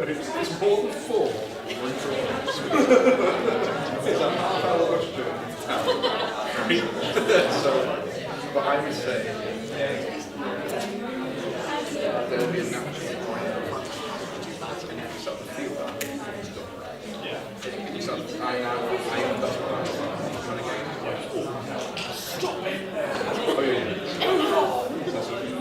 It's more than 4. It's a half-hour rush journey to town. So, behind me saying, there'll be a natural point of practice, and if you start to feel that, it's done. And you start to, I am, that's what I'm trying to get. Stop it! Oh, yeah. That's what you do.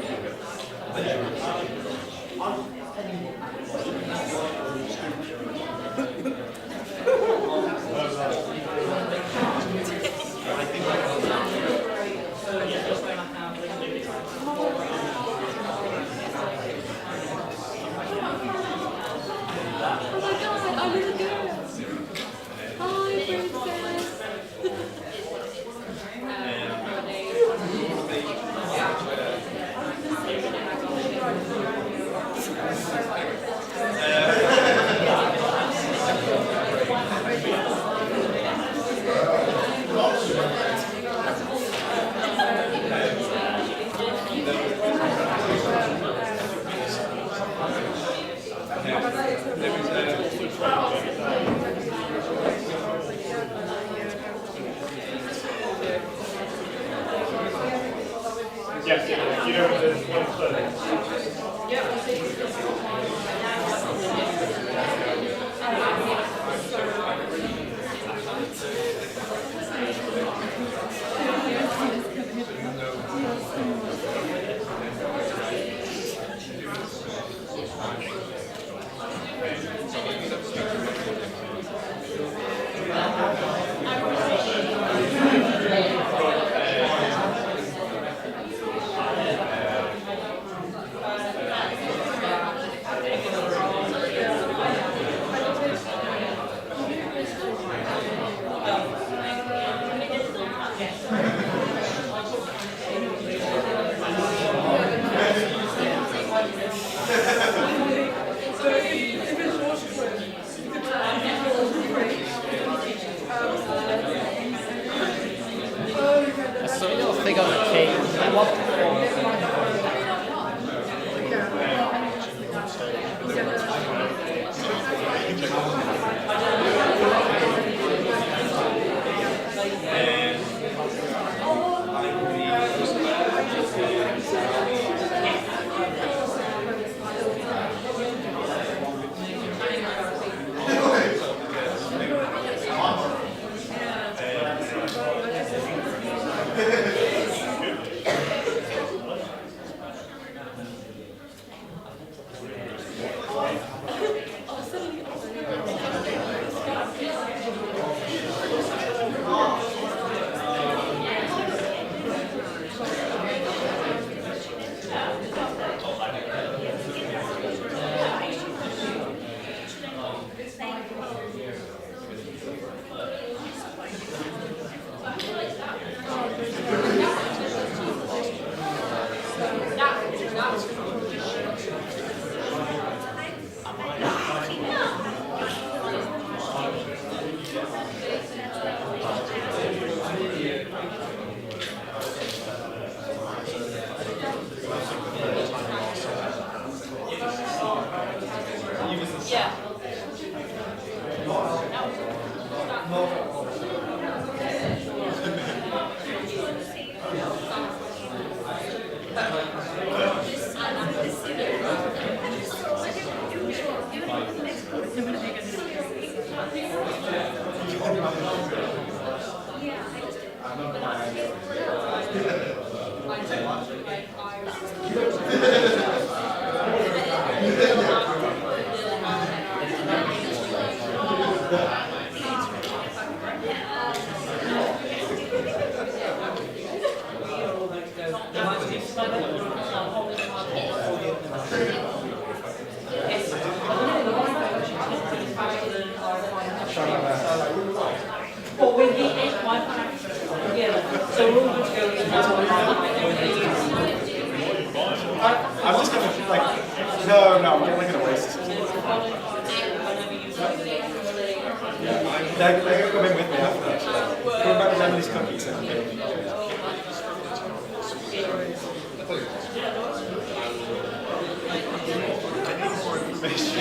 But when he ate one together, so we'll just go to I'm just gonna like, no, I'm getting like an oasis. They're gonna come in with me after that. Going back to Emily's cookies. fish.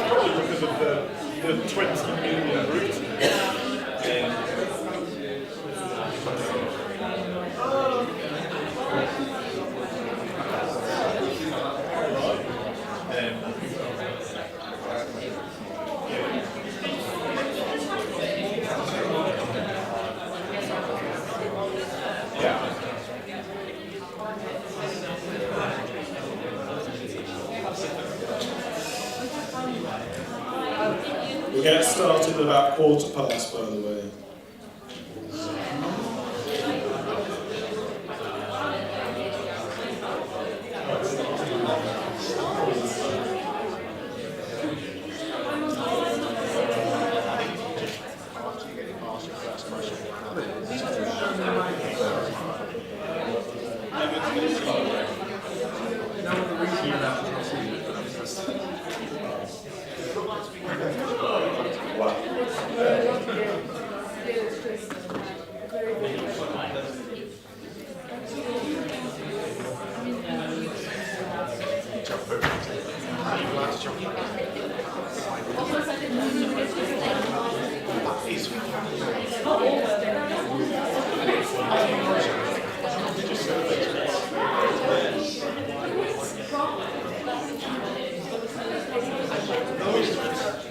Probably because of the 20 million routes. We'll get started about 1/4 by the way.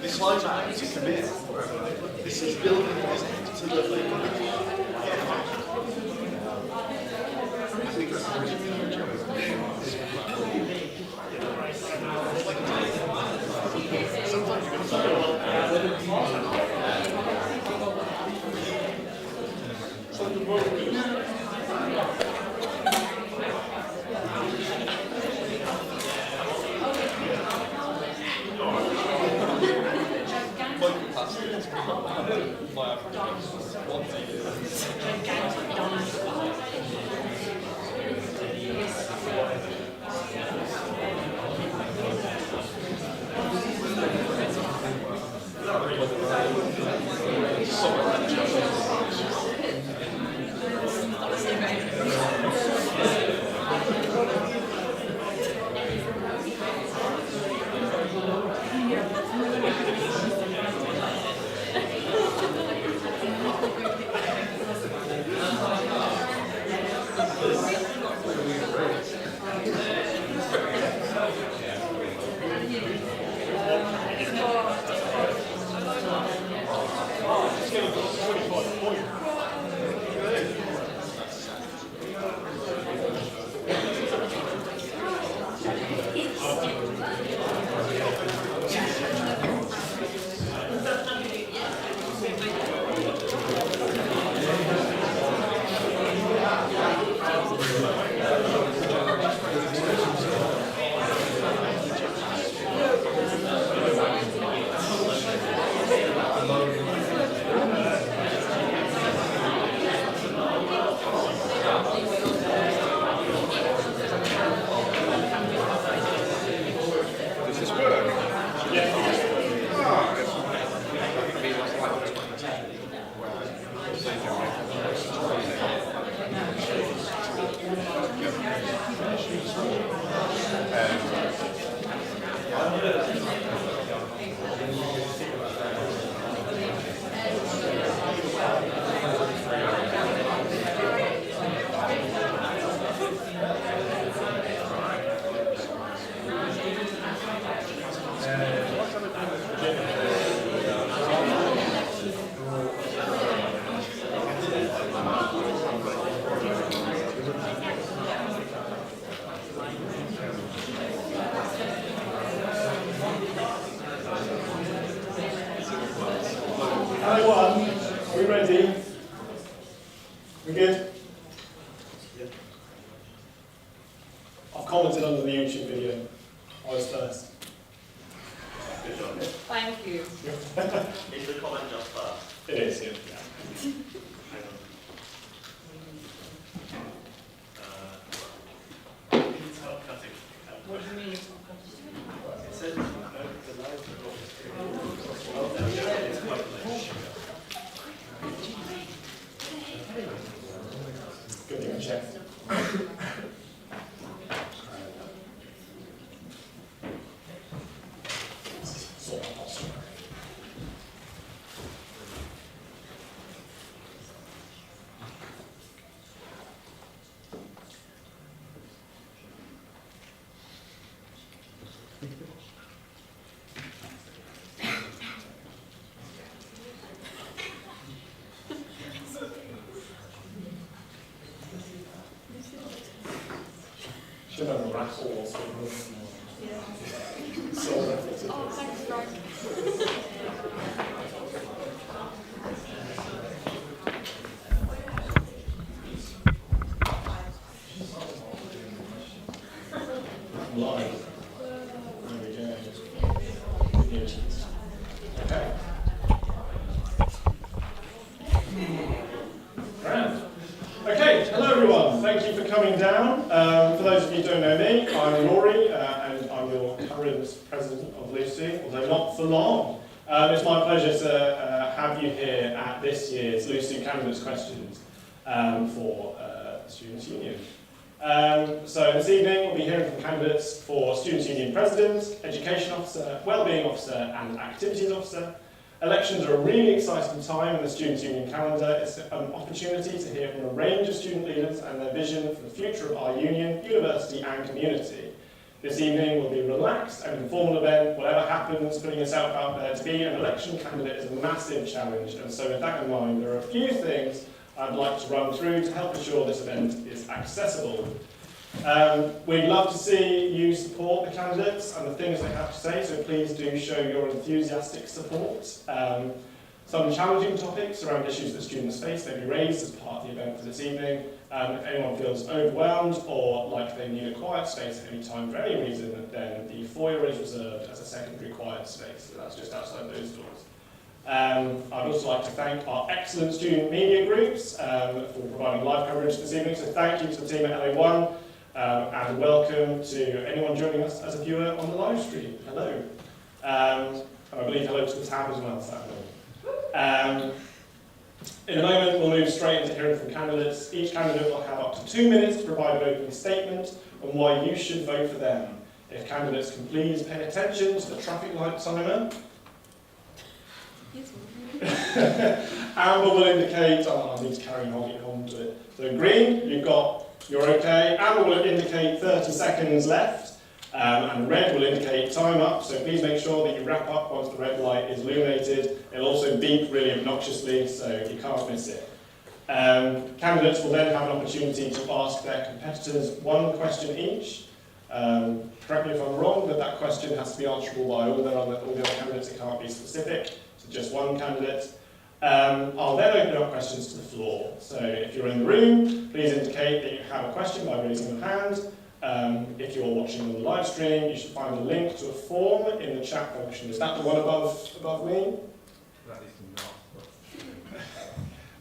This slides are to commit. This is building this to the Thank you. Is the comment just first? It is, yeah. Hang on. It's not cutting. What do you mean? It says no, the live Oh, there we go. It's published. Good thing I checked. Should have a raffle or something. Oh, thanks, Greg. Live. There we go. Good news. Okay. Grand. Okay, hello everyone. Thank you for coming down. For those of you who don't know me, I'm Rory, and I'm your current president of LUSU, although not for long. It's my pleasure to have you here at this year's LUSU Candidates Questions for the Students' Union. So this evening we'll be hearing from candidates for Students' Union President, Education Officer, Wellbeing Officer and Activities Officer. Elections are a really exciting time in the Students' Union calendar. It's an opportunity to hear from a range of student leaders and their vision for the future of our union, university and community. This evening will be a relaxed and informal event. Whatever happens, putting yourself out there to be an election candidate is a massive challenge, and so with that in mind, there are a few things I'd like to run through to help ensure this event is accessible. We'd love to see you support the candidates and the things they have to say, so please do show your enthusiastic support. Some challenging topics around issues that students face may be raised as part of the event for this evening. If anyone feels overwhelmed or like they need a quiet space at any time for any reason, then the foyer is reserved as a secondary quiet space, so that's just outside those doors. I'd also like to thank our excellent student media groups for providing live coverage this evening, so thank you to the team at LA1. And welcome to anyone joining us as a viewer on the live stream. Hello. And I believe hello to the tab as well. In a moment, we'll move straight into hearing from candidates. Each candidate will have up to 2 minutes to provide an opening statement on why you should vote for them. If candidates can please pay attention to the traffic light timer. Amber will indicate, I need to carry on to it. So green, you're okay. Amber will indicate 30 seconds left, and red will indicate time up, so please make sure that you wrap up once the red light is illuminated. It'll also beep really obnoxiously, so you can't miss it. Candidates will then have an opportunity to ask their competitors one question each. Correct me if I'm wrong, but that question has to be answerable by all the other candidates. It can't be specific, so just one candidate. I'll then open up questions to the floor. So if you're in the room, please indicate that you have a question by raising your hand. If you're watching on the live stream, you should find a link to a form in the chat function. Is that the one above me? That is not.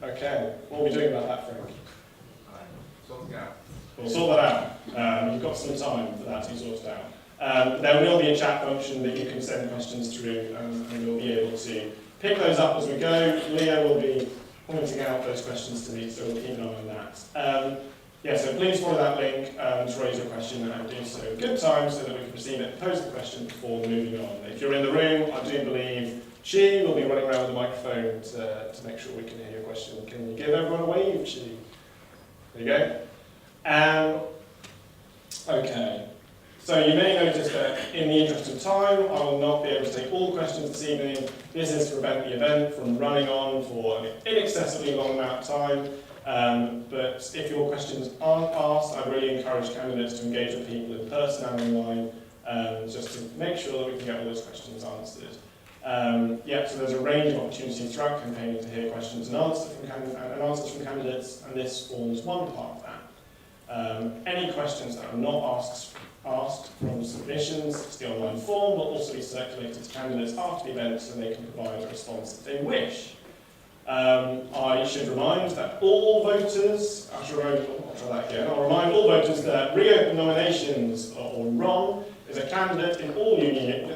Okay, what are we doing about that, Frank? Sorting out. We'll sort that out. You've got some time for that to be sorted out. There will be a chat function that you can send questions through, and we'll be able to pick those up as we go. Leo will be pointing out those questions to me, so we'll keep an eye on that. Yeah, so please follow that link to raise your question and do so in good time so that we can receive it and pose the question before moving on. If you're in the room, I do believe Chi will be running around with a microphone to make sure we can hear your question. Can you give everyone a wave, Chi? There you go. Okay. So you may notice that in the interest of time, I will not be able to take all questions this evening. This is to prevent the event from running on for an inaccessibly long amount of time. But if your questions aren't asked, I really encourage candidates to engage with people in person and online, just to make sure that we can get all those questions answered. So there's a range of opportunities throughout the campaign to hear questions and answers from candidates, and this forms one part of that. Any questions that are not asked asked from submissions to the online form will also be circulated to candidates after the event so they can provide a response if they wish. I should remind that all voters, I'll remind all voters that reopen nominations, or RON, is a candidate in all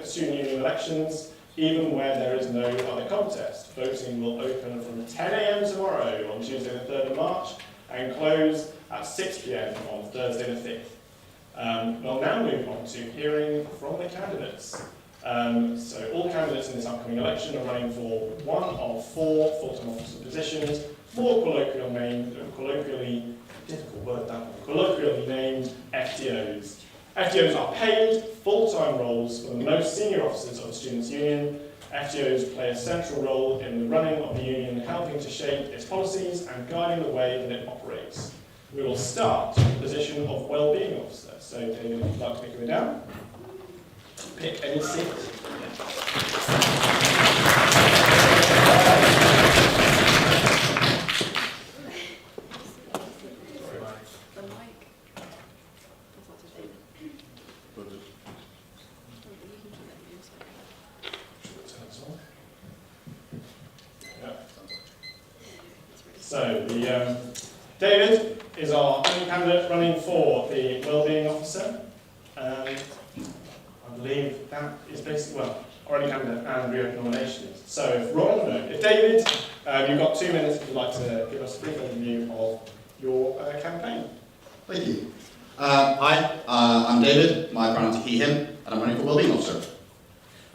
student union elections, even where there is no other contest. Voting will open from 10 AM tomorrow on Tuesday the 3rd of March and close at 6 PM on Thursday the 5th. We'll now move on to hearing from the candidates. So all candidates in this upcoming election are running for one of 4 full-time officer positions, more colloquially named FTOs. FTOs are paid, full-time roles for the most senior officers of the Students' Union. FTOs play a central role in the running of the union, helping to shape its policies and guiding the way that it operates. We will start with the position of Wellbeing Officer. So David, if you'd like to pick me down. Pick any seat. The mic. That's not to David. You can keep that yourself. So, David is our only candidate running for the Wellbeing Officer. I believe that is basically, well, our only candidate and reopen nominations. So, if David, you've got 2 minutes if you'd like to give us a brief overview of your campaign. Thank you. Hi, I'm David, my pronouns are he, him, and I'm running for Wellbeing Officer.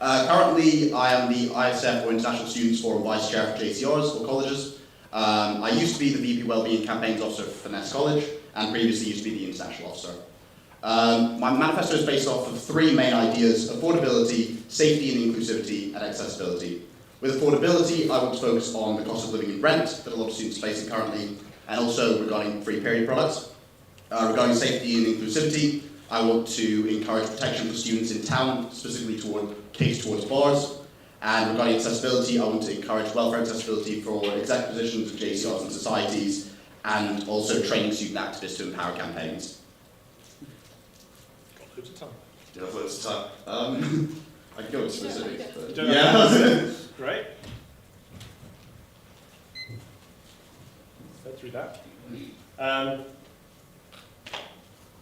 Currently, I am the ISF or International Students Forum Vice Chair for JCRs or colleges. I used to be the VP Wellbeing Campaigns Officer for Finesse College, and previously used to be the International Officer. My manifesto is based off of 3 main ideas: affordability, safety and inclusivity, and accessibility. With affordability, I want to focus on the cost of living and rent that a lot of students are facing currently, and also regarding free period products. Regarding safety and inclusivity, I want to encourage protection for students in town, specifically catered towards bars. And regarding accessibility, I want to encourage welfare accessibility for exec positions of JCRs and societies, and also training student activists to empower campaigns. Got loads of time. Yeah, loads of time. I can go into specifics, but You don't yeah. Great. Go through that.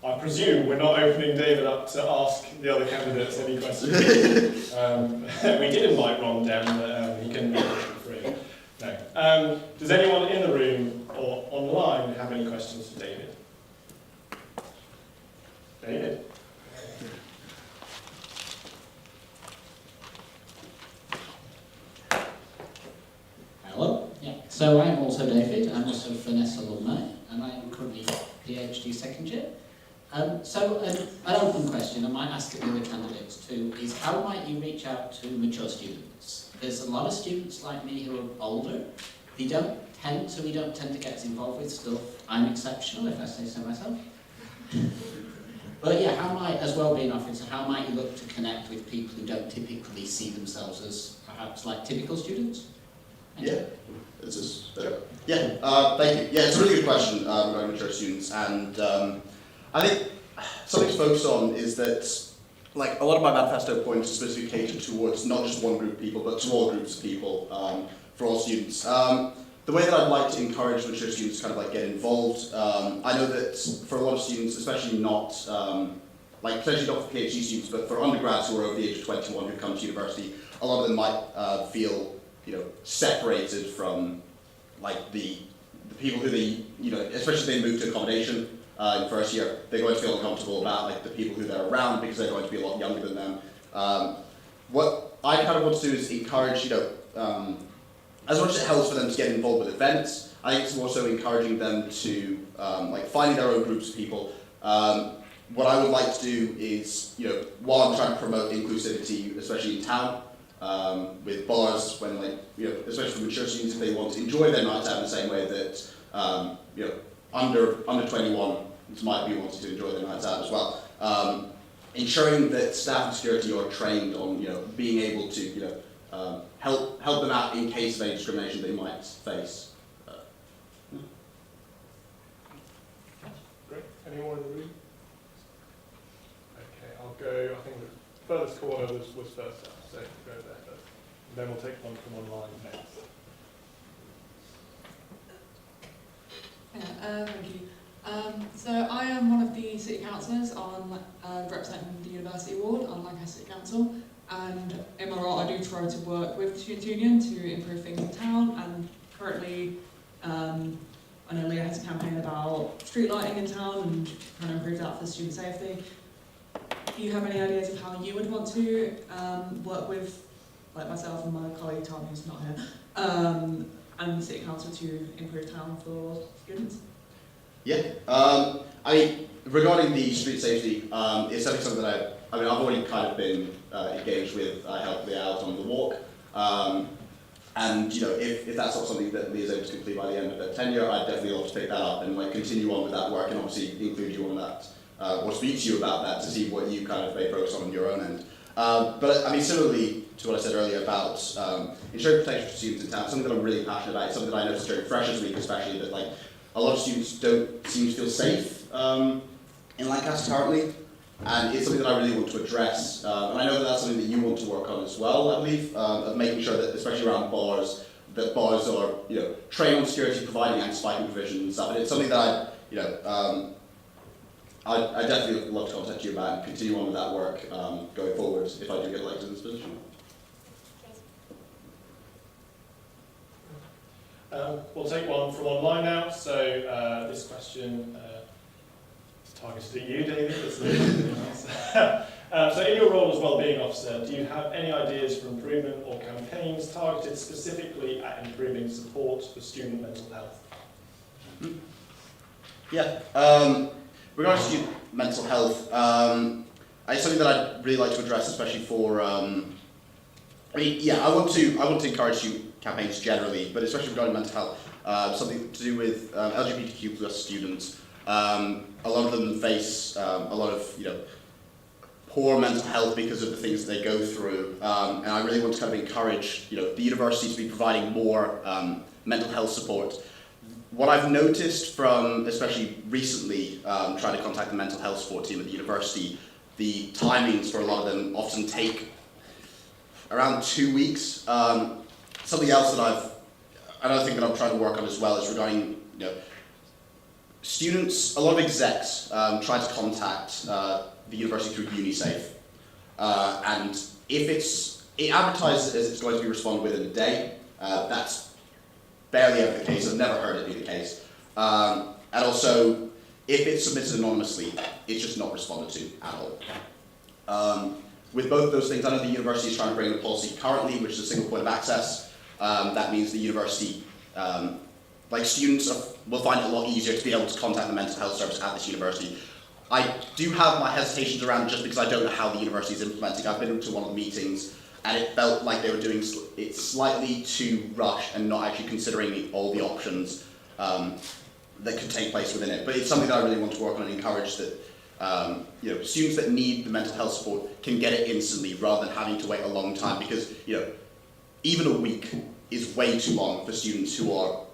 I presume we're not opening David up to ask the other candidates any questions. We did invite Ron down, but he couldn't be free. No. Does anyone in the room or online have any questions for David? David? Hello. Yeah. So I'm also David. I'm also Finesse alumni, and I am currently PhD second year. So an open question I might ask the other candidates too is how might you reach out to mature students? There's a lot of students like me who are older. We don't tend to get involved with stuff. I'm exceptional if I say so myself. But yeah, how might, as Wellbeing Officer, how might you look to connect with people who don't typically see themselves as perhaps like typical students? Yeah, this is thank you. Yeah, it's a really good question regarding mature students, and I think something to focus on is that, like, a lot of my manifesto points specifically catered towards not just one group of people, but to all groups of people, for all students. The way that I'd like to encourage mature students to kind of like get involved, I know that for a lot of students, especially not, like potentially not for PhD students, but for undergrads who are over the age of 21 who come to university, a lot of them might feel, separated from like the people who they, especially if they move to accommodation in the first year, they're going to feel uncomfortable about like the people who they're around because they're going to be a lot younger than them. What I kind of want to do is encourage, as much as it helps for them to get involved with events, I think it's also encouraging them to like finding their own groups of people. What I would like to do is, while I'm trying to promote inclusivity, especially in town, with bars, when especially for mature students, if they want to enjoy their nights out in the same way that under 21 might be wanting to enjoy their nights out as well. Ensuring that staff and security are trained on being able to help them out in case of any discrimination they might face. Great. Any more in the room? go, I think the furthest corner was first up, so go there first. And then we'll take one from online next. Thank you. So I am one of the city councillors on representing the University Ward on Lancaster City Council, and in my role I do try to work with the Students' Union to improve things in town, and currently I know Leah has a campaign about street lighting in town and trying to improve that for student safety. Do you have any ideas of how you would want to work with, like myself and my colleague Tom, who's not here, and the City Council to improve town for students? Yeah, I mean, regarding the street safety, it's definitely something that I've already kind of been engaged with. I helped Leah out on the walk, and you know, if that's not something that Leah's able to complete by the end of her tenure, I'd definitely love to take that up and like continue on with that work, and obviously include you on that, or speak to you about that to see what you kind of may focus on your own end. But I mean, similarly to what I said earlier about ensuring protection for students in town, something that I'm really passionate about. It's something that I noticed during Freshers Week, especially, that like a lot of students don't seem to feel safe in Lancaster currently, and it's something that I really want to address. And I know that that's something that you want to work on as well, I believe, of making sure that, especially around bars, that bars are, you know, trained on security, providing anti-spiking provisions and stuff. And it's something that I definitely would love to contact you about and continue on with that work going forward if I do get elected in this position. We'll take one from online now. So this question is targeted at you, David. So in your role as Wellbeing Officer, do you have any ideas for improvement or campaigns targeted specifically at improving support for student mental health? Yeah, regarding student mental health, it's something that I'd really like to address, especially for, I mean, yeah, I want to encourage student campaigns generally, but especially regarding mental health, something to do with LGBTQ plus students. A lot of them face a lot of, you know, poor mental health because of the things that they go through, and I really want to kind of encourage, you know, the university to be providing more mental health support. What I've noticed from, especially recently, trying to contact the mental health support team at the university, the timings for a lot of them often take around 2 weeks. Something else that another thing that I'm trying to work on as well is regarding, you know, students, a lot of execs try to contact the university through UniSafe, and if it advertises as it's going to be responded within a day, that's barely ever the case. I've never heard it be the case. And also, if it's submitted anonymously, it's just not responded to at all. With both those things, I know the university is trying to bring in a policy currently, which is a single point of access. That means the university, like students will find it a lot easier to be able to contact the mental health service at this university. I do have my hesitations around it just because I don't know how the university is implementing. I've been to one of the meetings and it felt like they were doing it slightly too rushed and not actually considering all the options that could take place within it. But it's something that I really want to work on and encourage that you know, students that need the mental health support can get it instantly rather than having to wait a long time, because, you know, even a week is way too long for students who are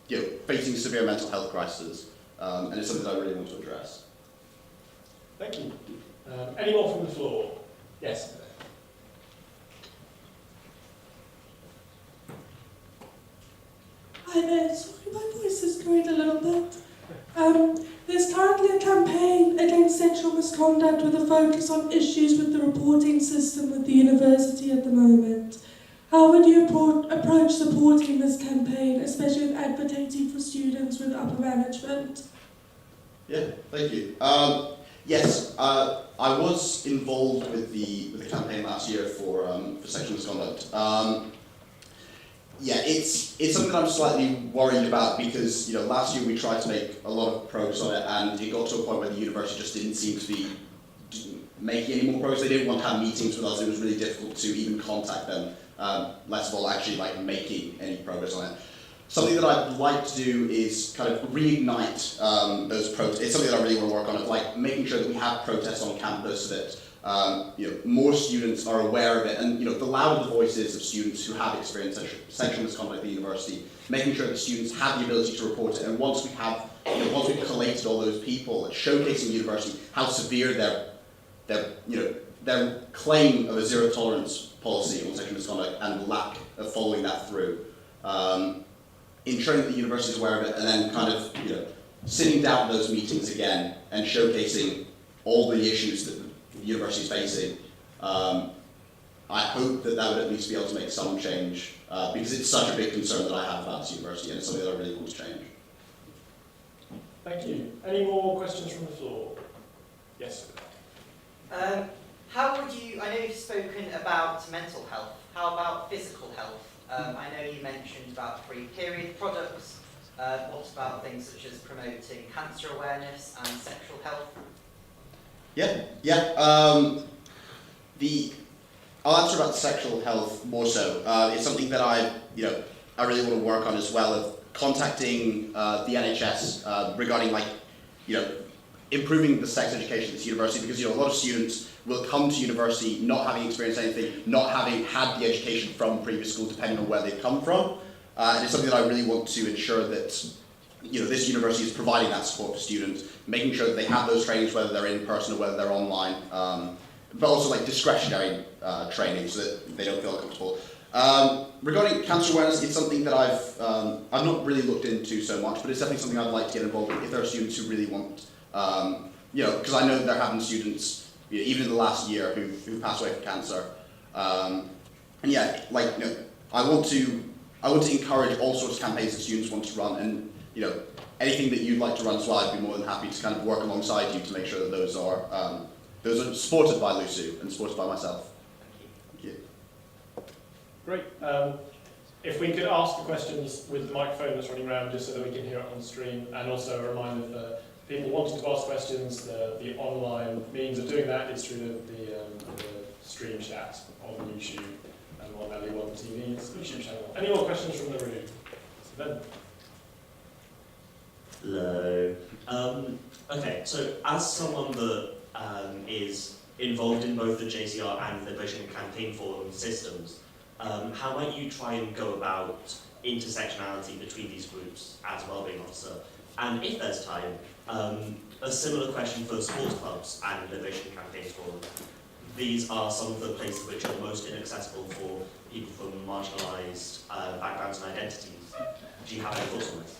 you know, facing severe mental health crises, and it's something that I really want to address. Thank you. Any more from the floor? Yes. Hi there, sorry my voice is going a little bit. There's currently a campaign against sexual misconduct with a focus on issues with the reporting system with the university at the moment. How would you approach supporting this campaign, especially with advocating for students with upper management? Yeah, thank you. Yes, I was involved with the campaign last year for sexual misconduct. Yeah, it's something that I'm slightly worried about because, you know, last year we tried to make a lot of progress on it, and it got to a point where the university just didn't seem to be making any more progress. They didn't want to have meetings with us. It was really difficult to even contact them, less of all actually like making any progress on it. Something that I'd like to do is kind of reignite those protests. It's something that I really want to work on, of like making sure that we have protests on campus so that you know, more students are aware of it, and, you know, the louder the voices of students who have experienced sexual misconduct at the university, making sure that students have the ability to report it. And once we have, you know, once we've collated all those people, showcasing the university how severe their their claim of a zero tolerance policy on sexual misconduct and lack of following that through, ensuring that the university is aware of it, and then kind of sitting down at those meetings again and showcasing all the issues that the university is facing. I hope that would at least be able to make some change, because it's such a big concern that I have about this university, and it's something that I really want to change. Thank you. Any more questions from the floor? Yes. How would you, I know you've spoken about mental health, how about physical health? I know you mentioned about free period products. What about things such as promoting cancer awareness and sexual health? I'll answer about sexual health more so. It's something that I really want to work on as well, of contacting the NHS regarding improving the sex education at this university, because a lot of students will come to university not having experienced anything, not having had the education from previous school, depending on where they've come from. And it's something that I really want to ensure that this university is providing that support for students, making sure that they have those trainings, whether they're in person or whether they're online, but also discretionary training so that they don't feel uncomfortable. Regarding cancer awareness, it's something that I've not really looked into so much, but it's definitely something I'd like to get involved with if there are students who really want, because I know that there have been students, even in the last year, who passed away from cancer. I want to encourage all sorts of campaigns that students want to run, and anything that you'd like to run as well, I'd be more than happy to kind of work alongside you to make sure that those are supported by LUSU and supported by myself. Thank you. Great. If we could ask the questions with the microphone that's running around, just so that we can hear it on the stream, and also a reminder for people wanting to ask questions, the online means of doing that is through the stream chat on YouTube and on LU1 TV's YouTube channel. Any more questions from the room? Ben. Hello. Okay, so as someone that is involved in both the JCR and the Vision Campaign Forum systems, how might you try and go about intersectionality between these groups as a wellbeing officer? And if there's time, a similar question for sports clubs and the Vision Campaign Forum. These are some of the places which are most inaccessible for people from marginalised backgrounds and identities. Do you have any thoughts on this?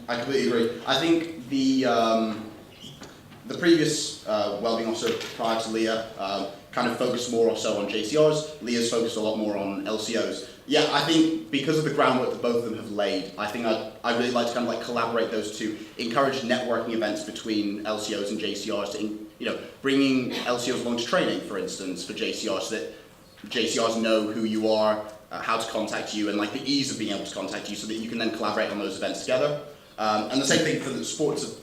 I completely agree. I think the previous wellbeing officer prior to Leah kind of focused more or so on JCRs. Leah's focused a lot more on LCOs. Yeah, I think because of the groundwork that both of them have laid, I think I'd really like to kind of collaborate those two, encourage networking events between LCOs and JCRs, to, bringing LCOs along to training, for instance, for JCRs, so that JCRs know who you are, how to contact you, and the ease of being able to contact you, so that you can then collaborate on those events together. And the same thing for the sports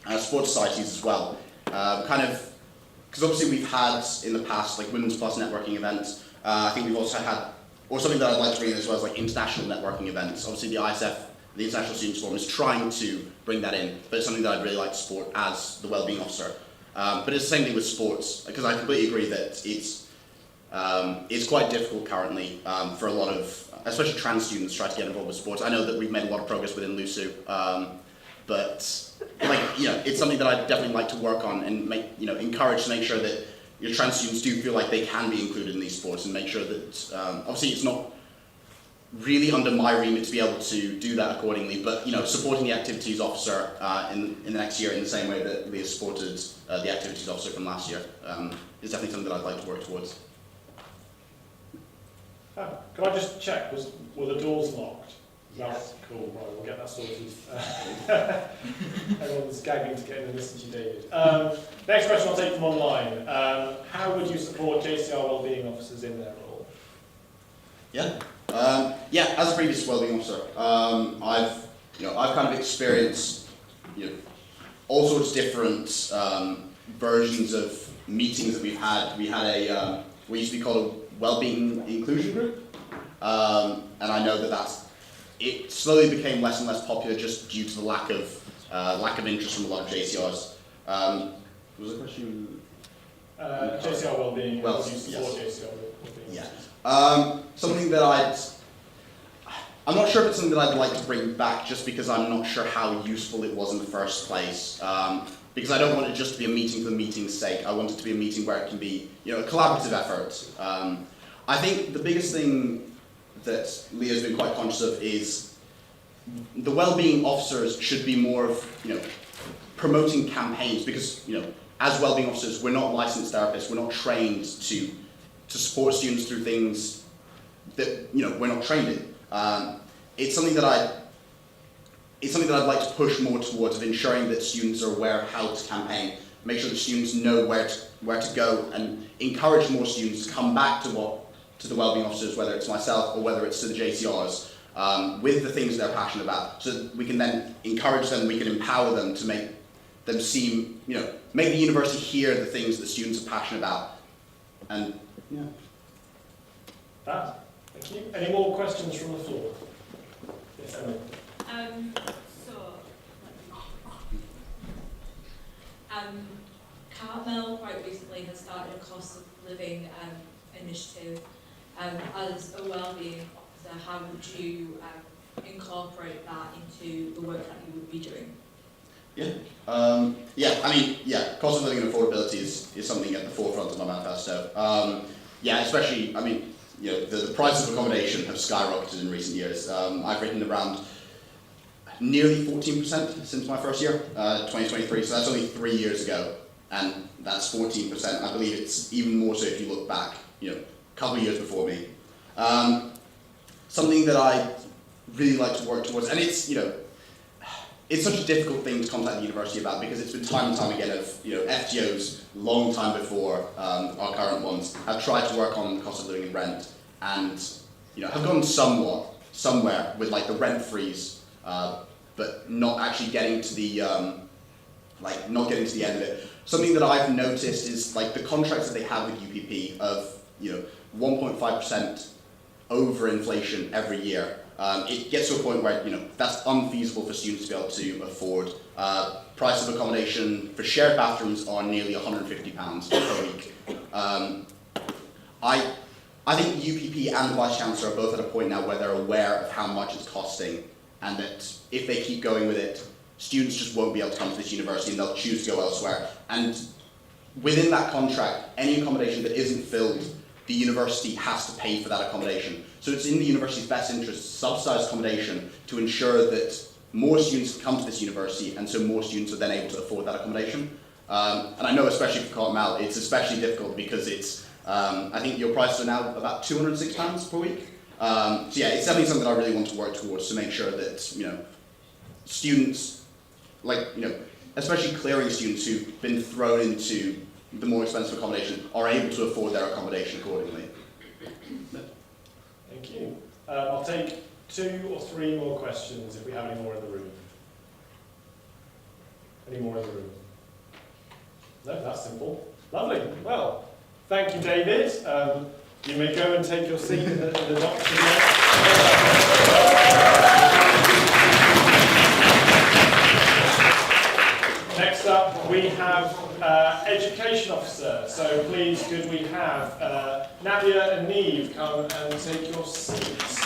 societies as well. Because obviously we've had in the past Women's Plus networking events. I think we've also had, or something that I'd like to bring in as well, is international networking events. Obviously the ISF, the International Students Forum, is trying to bring that in, but it's something that I'd really like to support as the wellbeing officer. But it's the same thing with sports, because I completely agree that it's quite difficult currently for a lot of, especially trans students, to try to get involved with sports. I know that we've made a lot of progress within LUSU, but it's something that I'd definitely like to work on and encourage to make sure that your trans students do feel like they can be included in these sports, and make sure that obviously it's not really under my remit to be able to do that accordingly, but supporting the activities officer in the next year in the same way that Leah supported the activities officer from last year is definitely something that I'd like to work towards. Can I just check, were the doors locked? Yes. Cool, right, we'll get that sorted. Everyone's gagging to get in and listen to you, David. Next question I'll take from online. How would you support JCR wellbeing officers in their role? As a previous wellbeing officer, I've kind of experienced all sorts of different versions of meetings that we've had. We had we used to be called a wellbeing inclusion group, and I know that it slowly became less and less popular just due to the lack of interest from a lot of JCRs. Was the question? JCR wellbeing. Well, you support JCR wellbeing? Yeah. Something that I'm not sure if it's something that I'd like to bring back, just because I'm not sure how useful it was in the first place. because I don't want it just to be a meeting for the meeting's sake. I want it to be a meeting where it can be, you know, a collaborative effort. I think the biggest thing that Leah's been quite conscious of is the wellbeing officers should be more of, you know, promoting campaigns, because, you know, as wellbeing officers, we're not licensed therapists, we're not trained to support students through things that, you know, we're not trained in. It's something that I'd like to push more towards, of ensuring that students are aware of how to campaign, make sure that students know where to go, and encourage more students to come back to the wellbeing officers, whether it's myself or whether it's to the JCRs, with the things they're passionate about, so that we can then encourage them, we can empower them to make them seem, you know, make the university hear the things that students are passionate about. And yeah. Thank you. Any more questions from the floor? Yes, Emily. Carmel quite recently has started a cost of living initiative. As a wellbeing officer, how would you incorporate that into the work that you would be doing? Cost of living and affordability is something at the forefront of my manifesto. Especially, I mean, you know, the prices of accommodation have skyrocketed in recent years. I've written around nearly 14% since my first year, 2023, so that's only 3 years ago, and that's 14%. I believe it's even more so if you look back, you know, a couple of years before me. Something that I really like to work towards, and it's, you know, it's such a difficult thing to contact the university about, because it's been time and time again of, you know, FTOs long time before our current ones have tried to work on cost of living and rent, and, you know, have gone somewhere with like the rent freeze, but not actually getting to the not getting to the end of it. Something that I've noticed is like the contracts that they have with UPP of, you know, 1.5% over inflation every year. It gets to a point where, you know, that's unfeasible for students to be able to afford. Price of accommodation for shared bathrooms are nearly £150 per week. I think UPP and the Vice-Chancellor are both at a point now where they're aware of how much it's costing, and that if they keep going with it, students just won't be able to come to this university and they'll choose to go elsewhere. And within that contract, any accommodation that isn't filled, the university has to pay for that accommodation. So it's in the university's best interest to subsidise accommodation to ensure that more students come to this university, and so more students are then able to afford that accommodation. And I know, especially for Carmel, it's especially difficult because it's, I think your prices are now about £206 per week. So yeah, it's definitely something that I really want to work towards, to make sure that, you know, students, like, you know, especially clearing students who've been thrown into the more expensive accommodation, are able to afford their accommodation accordingly. Thank you. I'll take 2 or 3 more questions if we have any more in the room. Any more in the room? No, that's simple. Lovely. Well, thank you, David. You may go and take your seat in the doctor's Next up, we have Education Officer. So please, could we have Nadia and Neve come and take your seats.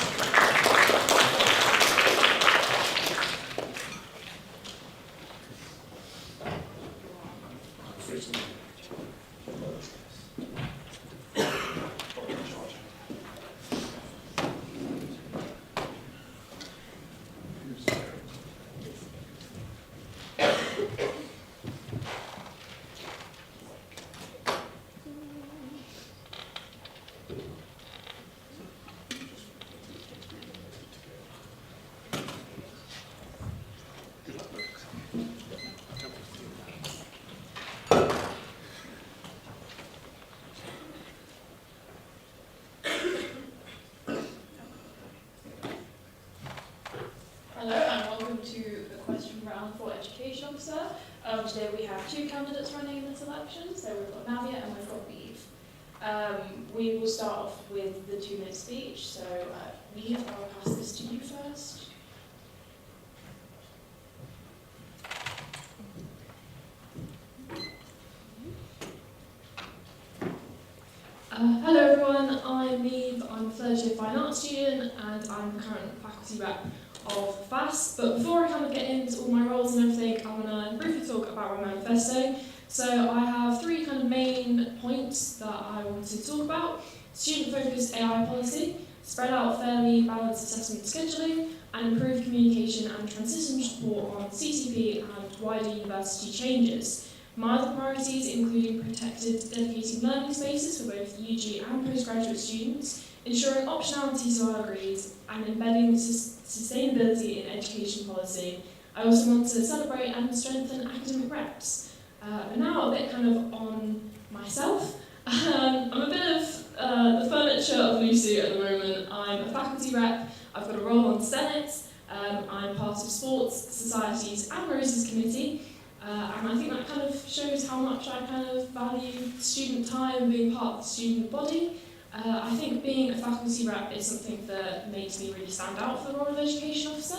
Hello and welcome to the question round for Education Officer. Today we have 2 candidates running in this election, so we've got Navia and we've got Neve. We will start off with the 2-minute speech, so Neve, I'll pass this to you first. Hello everyone, I'm Neve, I'm a third year fine arts student and I'm the current faculty rep of FAS. But before I kind of get into all my roles and everything, I'm going to briefly talk about my manifesto. So I have 3 kind of main points that I want to talk about. Student-focused AI policy, spread out fairly balanced assessment scheduling, and improved communication and transition support on CCP and wider university changes. My other priorities including protected dedicated learning spaces for both UG and postgraduate students, ensuring optionality to our degrees, and embedding sustainability in education policy. I also want to celebrate and strengthen academic reps. But now a bit kind of on myself. I'm a bit of the furniture of LUSU at the moment. I'm a faculty rep, I've got a role on Senate, I'm part of sports, societies and Roses Committee, and I think that kind of shows how much I kind of value student time and being part of the student body. I think being a faculty rep is something that makes me really stand out for the role of education officer.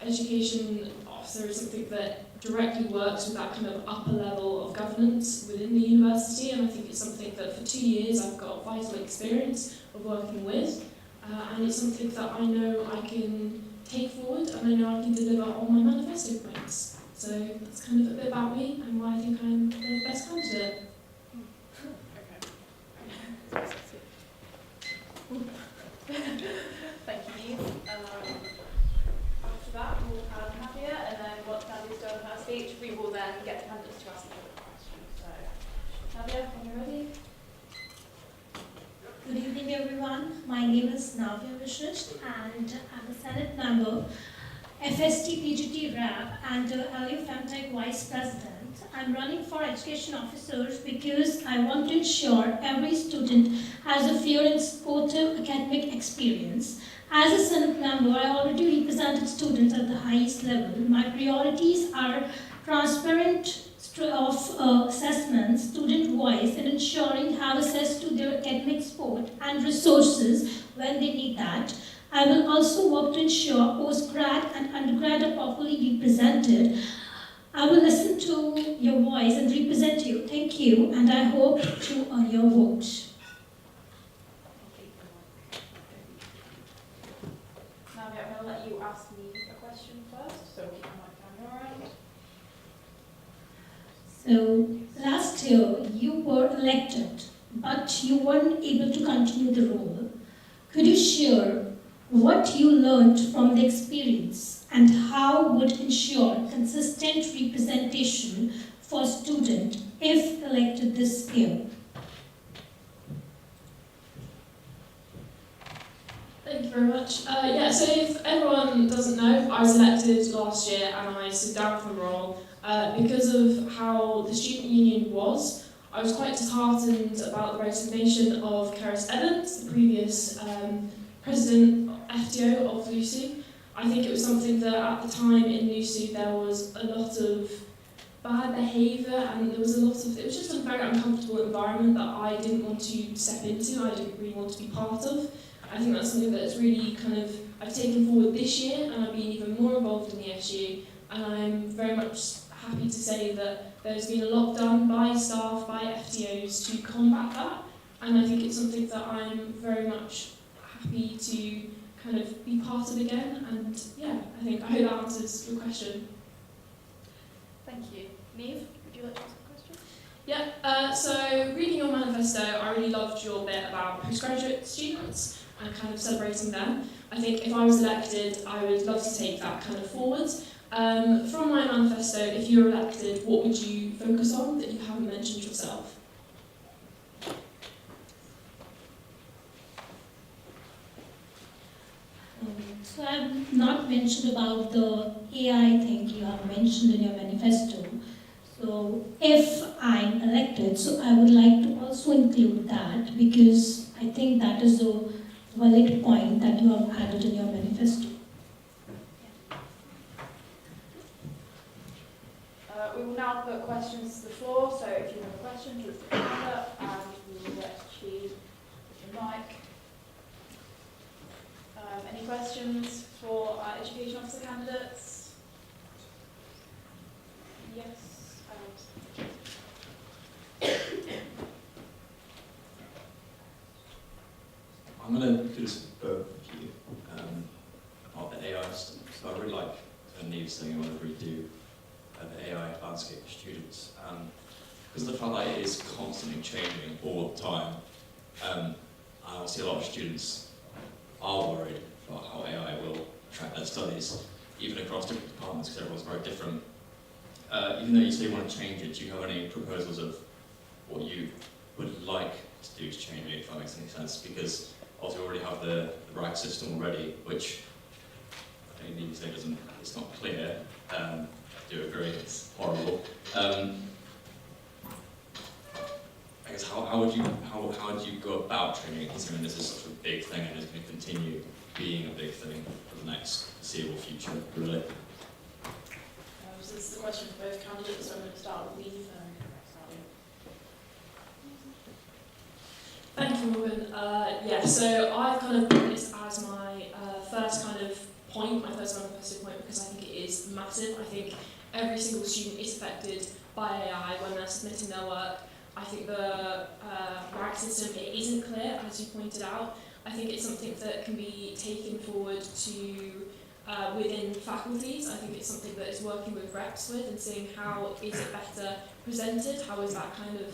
Education officer is something that directly works with that kind of upper level of governance within the university, and I think it's something that for 2 years I've got vital experience of working with, and it's something that I know I can take forward and I know I can deliver on my manifesto points. So that's kind of a bit about me and why I think I'm the best candidate. Thank you, Neve. After that, we'll have Nadia, and then once Nadia's done her speech, we will then get the candidates to ask each other questions. So, Nadia, when you're ready. Good evening, everyone. My name is Navya Vishisht, and I'm a Senate member, FST PGT rep, and LU FTO Vice President. I'm running for education officers because I want to ensure every student has a fair and supportive academic experience. As a Senate member, I already represented students at the highest level. My priorities are transparent of assessments, student voice, and ensuring have access to their academic support and resources when they need that. I will also work to ensure postgrad and undergrad are properly represented. I will listen to your voice and represent you. Thank you, and I hope to earn your vote. Nadia, I'm going to let you ask me a question first, so keep my mic down your end. So, last year you were elected, but you weren't able to continue the role. Could you share what you learned from the experience and how would ensure consistent representation for students if elected this year? Thank you very much. So if everyone doesn't know, I was elected last year and I stood down from the role because of how the student union was. I was quite disheartened about the resignation of Keris Evans, the previous president FTO of LUSU. I think it was something that at the time in LUSU there was a lot of bad behaviour and there was a lot of, it was just a very uncomfortable environment that I didn't want to step into, I didn't really want to be part of. I think that's something that's really kind of, I've taken forward this year and I've been even more involved in the SU, and I'm very much happy to say that there's been a lot done by staff, by FTOs to combat that, and I think it's something that I'm very much happy to kind of be part of again, and yeah, I hope that answers your question. Thank you. Neve, would you like to ask a question? Yeah, so reading your manifesto, I really loved your bit about postgraduate students and kind of celebrating them. I think if I was elected, I would love to take that kind of forward. From my manifesto, if you were elected, what would you focus on that you haven't mentioned yourself? So I have not mentioned about the AI thing you have mentioned in your manifesto. So if I'm elected, so I would like to also include that because I think that is a valid point that you have added in your manifesto. We will now put questions to the floor, so if you have a question, please put your hand up and we will get you with your mic. Any questions for our education officer candidates? Yes. I'm going to do this for both of you. about the AI stuff. So I really like Neve's thing, I want to redo the AI landscape for students. Because of the fact that it is constantly changing all the time, I see a lot of students are worried about how AI will affect their studies, even across different departments, because everyone's very different. Even though you say you want to change it, do you have any proposals of what you would like to do to change it, if that makes any sense? Because obviously we already have the RAG system already, which I think these days it's not clear. I do agree, it's horrible. I guess how would you go about training it, considering this is such a big thing and is going to continue being a big thing for the next foreseeable future, really? So this is a question for both candidates, so I'm going to start with Neve. Thank you, Morgan. Yeah, so I've kind of put this as my first kind of point, my first manifesto point, because I think it is massive. I think every single student is affected by AI when they're submitting their work. I think the RAG system, it isn't clear, as you pointed out. I think it's something that can be taken forward to within faculties. I think it's something that is working with reps with and seeing how is it better presented, how is that kind of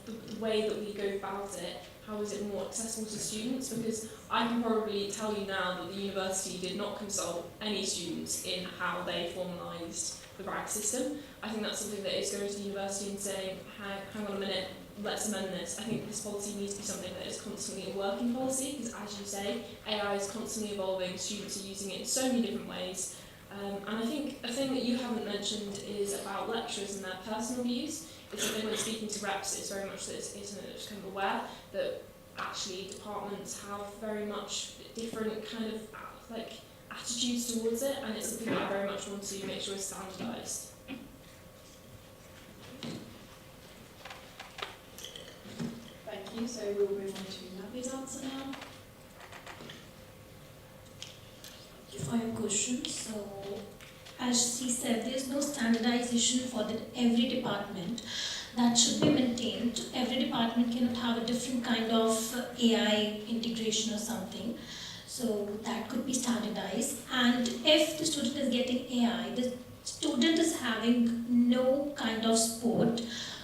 the way that we go about it, how is it more accessible to students? Because I can probably tell you now that the university did not consult any students in how they formalised the RAG system. I think that's something that is going to the university and saying, hang on a minute, let's amend this. I think this policy needs to be something that is constantly a working policy, because as you say, AI is constantly evolving, students are using it in so many different ways. And I think a thing that you haven't mentioned is about lecturers and their personal views. It's something when speaking to reps, it's very much that it's kind of aware that actually departments have very much different kind of like attitudes towards it, and it's something that I very much want to make sure is standardised. Thank you. So we'll move on to Navi's answer now. Thank you for your question. So, as she said, there is no standardization for every department. That should be maintained. Every department cannot have a different kind of AI integration or something. So that could be standardized. And if the student is getting AI, the student is having no kind of support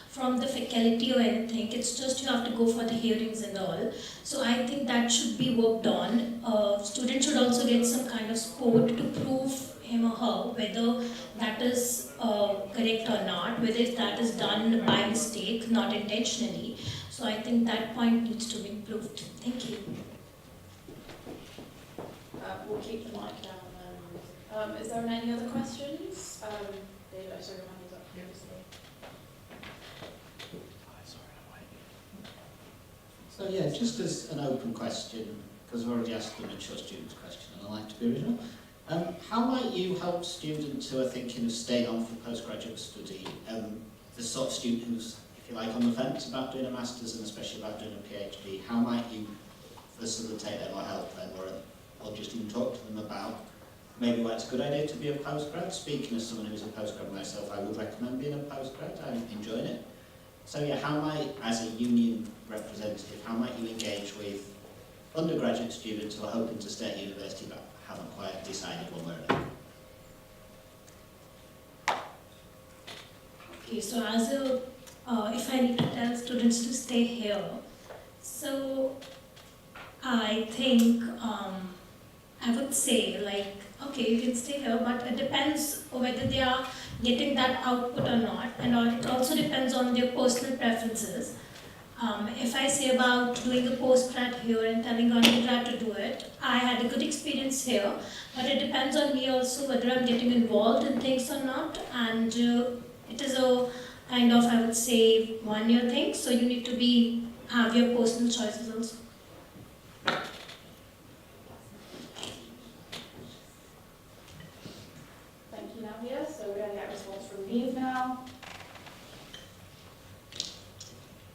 from the faculty or anything. It's just you have to go for the hearings and all. So I think that should be worked on. Students should also get some kind of support to prove him or her whether that is correct or not, whether that is done by mistake, not intentionally. So I think that point needs to be improved. Thank you. We'll keep the mic down. Is there any other questions? David, I saw your hand was up previously. So yeah, just as an open question, because I've already asked the mature students question and I like to be original, how might you help students who are thinking of staying on for postgraduate study, the sort of student who's, if you like, on the fence about doing a master's and especially about doing a PhD, how might you facilitate them or help them or just even talk to them about maybe why it's a good idea to be a postgrad? Speaking as someone who's a postgrad myself, I would recommend being a postgrad. I'm enjoying it. So yeah, how might, as a union representative, how might you engage with undergraduate students who are hoping to stay at university but haven't quite decided one way or another? Okay, so as a, if I need to tell students to stay here, so I think I would say like, okay, you can stay here, but it depends whether they are getting that output or not, and it also depends on their personal preferences. If I say about doing a postgrad here and telling undergrad to do it, I had a good experience here, but it depends on me also whether I'm getting involved in things or not, and it is a kind of, I would say, one-year thing, so you need to have your personal choices also. Thank you, Navia. So we're going to get a response from Neve now.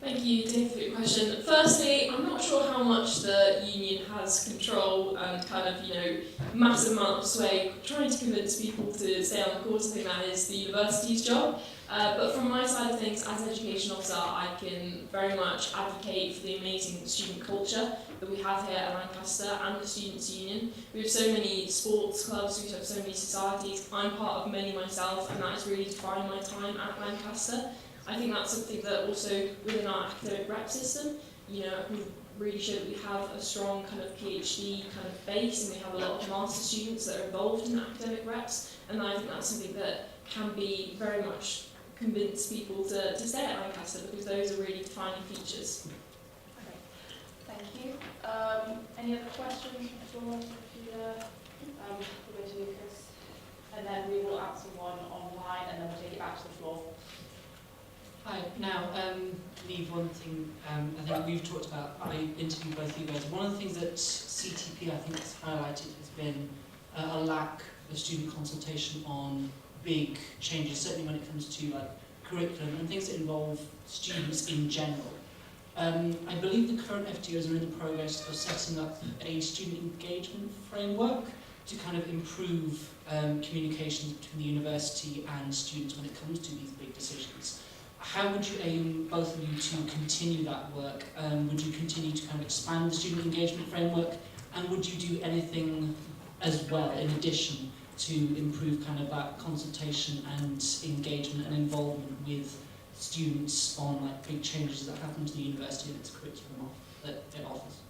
Thank you, Dave, for your question. Firstly, I'm not sure how much the union has control and kind of, massive amount of sway trying to convince people to stay on the course. I think that is the university's job. But from my side of things, as an education officer, I can very much advocate for the amazing student culture that we have here at Lancaster and the Students' Union. We have so many sports clubs, we have so many societies. I'm part of many myself, and that has really defined my time at Lancaster. I think that's something that also within our academic rep system, we really show that we have a strong kind of PhD kind of base, and we have a lot of master students that are involved in academic reps, and I think that's something that can be very much convince people to stay at Lancaster, because those are really defining features. Okay, thank you. Any other questions from the floor? We'll go to Lucas, and then we will answer one online, and then we'll take it back to the floor. Hi. Now, leave one thing. I think we've talked about. I interviewed both of you guys. One of the things that CTP I think has highlighted has been a lack of student consultation on big changes, certainly when it comes to curriculum and things that involve students in general. I believe the current FTOs are in the progress of setting up a student engagement framework to kind of improve communications between the university and students when it comes to these big decisions. How would you aim, both of you, to continue that work? Would you continue to kind of expand the student engagement framework? And would you do anything as well, in addition, to improve kind of that consultation and engagement and involvement with students on big changes that happen to the university and its curriculum that it offers?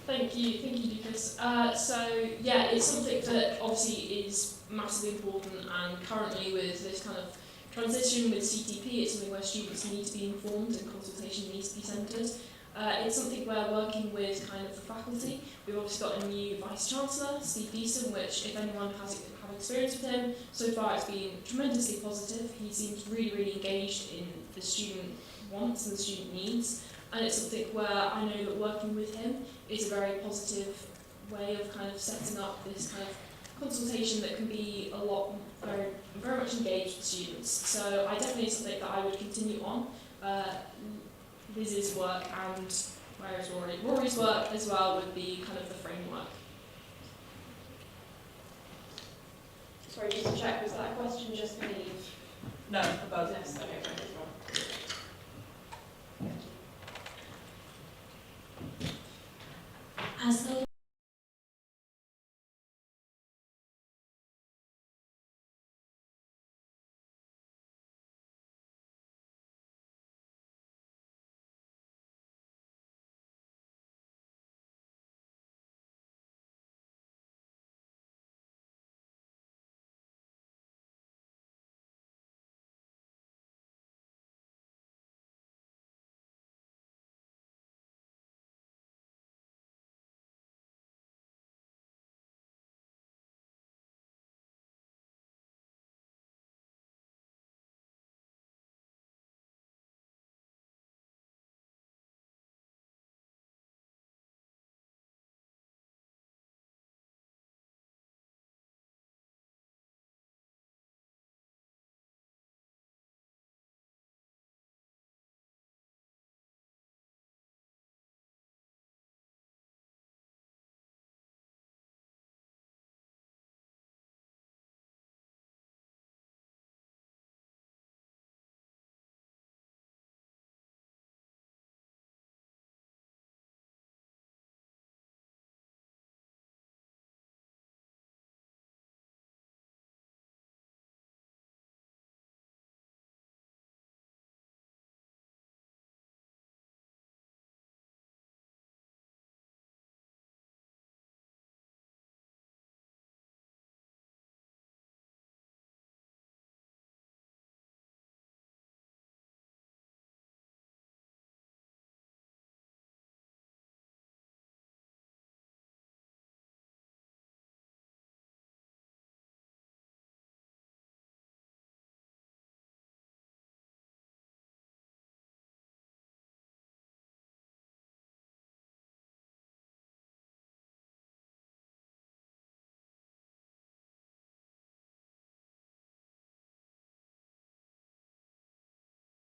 Thank you, Lucas. It's something that obviously is massively important, and currently with this kind of transition with CTP, it's something where students need to be informed and consultation needs to be centred. It's something we're working with kind of the faculty. We've obviously got a new Vice-Chancellor, Steve Beeson, which if anyone has experience with him, so far it's been tremendously positive. He seems really, really engaged in the student wants and the student needs, and it's something where I know that working with him is a very positive way of kind of setting up this kind of consultation that can be very, very much engaged with students. So I definitely something that I would continue on. Liz's work and where is Rory? Rory's work as well would be kind of the framework. Sorry, just to check, was that a question just for me? No, for both. Yes, okay, great.